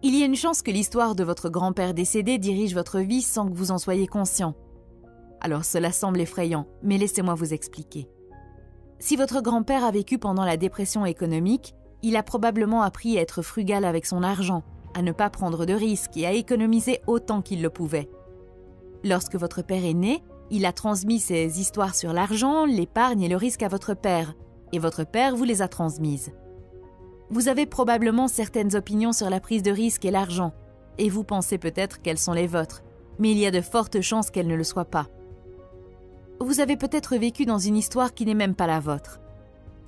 Il y a une chance que l'histoire de votre grand-père décédé dirige votre vie sans que vous en soyez conscient. Alors cela semble effrayant, mais laissez-moi vous expliquer. Si votre grand-père a vécu pendant la dépression économique, il a probablement appris à être frugal avec son argent, à ne pas prendre de risques et à économiser autant qu'il le pouvait. Lorsque votre père est né, il a transmis ses histoires sur l'argent, l'épargne et le risque à votre père, et votre père vous les a transmises. Vous avez probablement certaines opinions sur la prise de risque et l'argent, et vous pensez peut-être qu'elles sont les vôtres, mais il y a de fortes chances qu'elles ne le soient pas. Vous avez peut-être vécu dans une histoire qui n'est même pas la vôtre.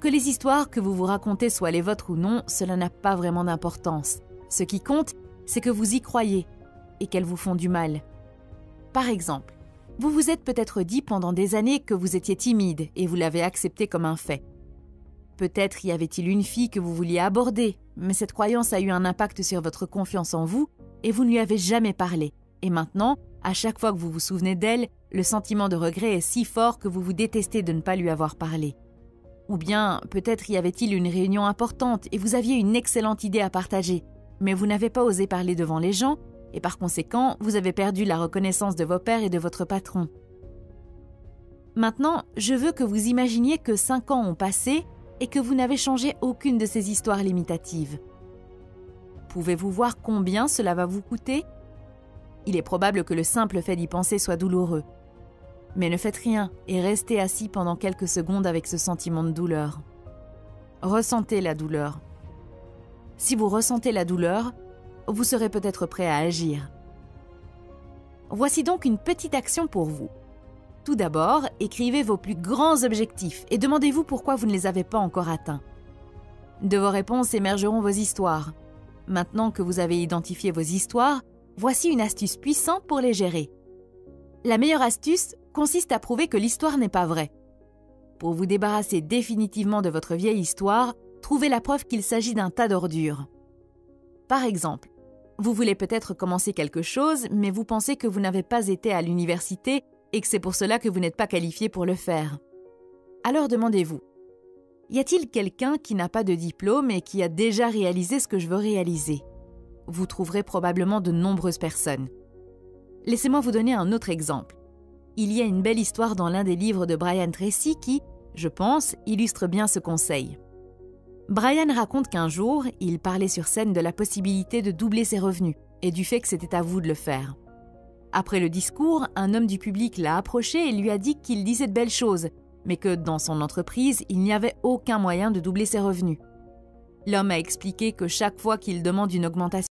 Que les histoires que vous vous racontez soient les vôtres ou non, cela n'a pas vraiment d'importance. Ce qui compte, c'est que vous y croyez et qu'elles vous font du mal. Par exemple, vous vous êtes peut-être dit pendant des années que vous étiez timide et vous l'avez accepté comme un fait. Peut-être y avait-il une fille que vous vouliez aborder, mais cette croyance a eu un impact sur votre confiance en vous et vous ne lui avez jamais parlé. Et maintenant, à chaque fois que vous vous souvenez d'elle, le sentiment de regret est si fort que vous vous détestez de ne pas lui avoir parlé. Ou bien, peut-être y avait-il une réunion importante et vous aviez une excellente idée à partager, mais vous n'avez pas osé parler devant les gens et par conséquent, vous avez perdu la reconnaissance de vos pairs et de votre patron. Maintenant, je veux que vous imaginiez que 5 ans ont passé et que vous n'avez changé aucune de ces histoires limitatives. Pouvez-vous voir combien cela va vous coûter ? Il est probable que le simple fait d'y penser soit douloureux. Mais ne faites rien et restez assis pendant quelques secondes avec ce sentiment de douleur. Ressentez la douleur. Si vous ressentez la douleur, vous serez peut-être prêt à agir. Voici donc une petite action pour vous. Tout d'abord, écrivez vos plus grands objectifs et demandez-vous pourquoi vous ne les avez pas encore atteints. De vos réponses émergeront vos histoires. Maintenant que vous avez identifié vos histoires, voici une astuce puissante pour les gérer. La meilleure astuce consiste à prouver que l'histoire n'est pas vraie. Pour vous débarrasser définitivement de votre vieille histoire, trouvez la preuve qu'il s'agit d'un tas d'ordures. Par exemple, vous voulez peut-être commencer quelque chose, mais vous pensez que vous n'avez pas été à l'université et que c'est pour cela que vous n'êtes pas qualifié pour le faire. Alors demandez-vous, y a-t-il quelqu'un qui n'a pas de diplôme et qui a déjà réalisé ce que je veux réaliser ? Vous trouverez probablement de nombreuses personnes. Laissez-moi vous donner un autre exemple. Il y a une belle histoire dans l'un des livres de Brian Tracy qui, je pense, illustre bien ce conseil. Brian raconte qu'un jour, il parlait sur scène de la possibilité de doubler ses revenus et du fait que c'était à vous de le faire. Après le discours, un homme du public l'a approché et lui a dit qu'il disait de belles choses, mais que dans son entreprise, il n'y avait aucun moyen de doubler ses revenus. L'homme a expliqué que chaque fois qu'il demande une augmentation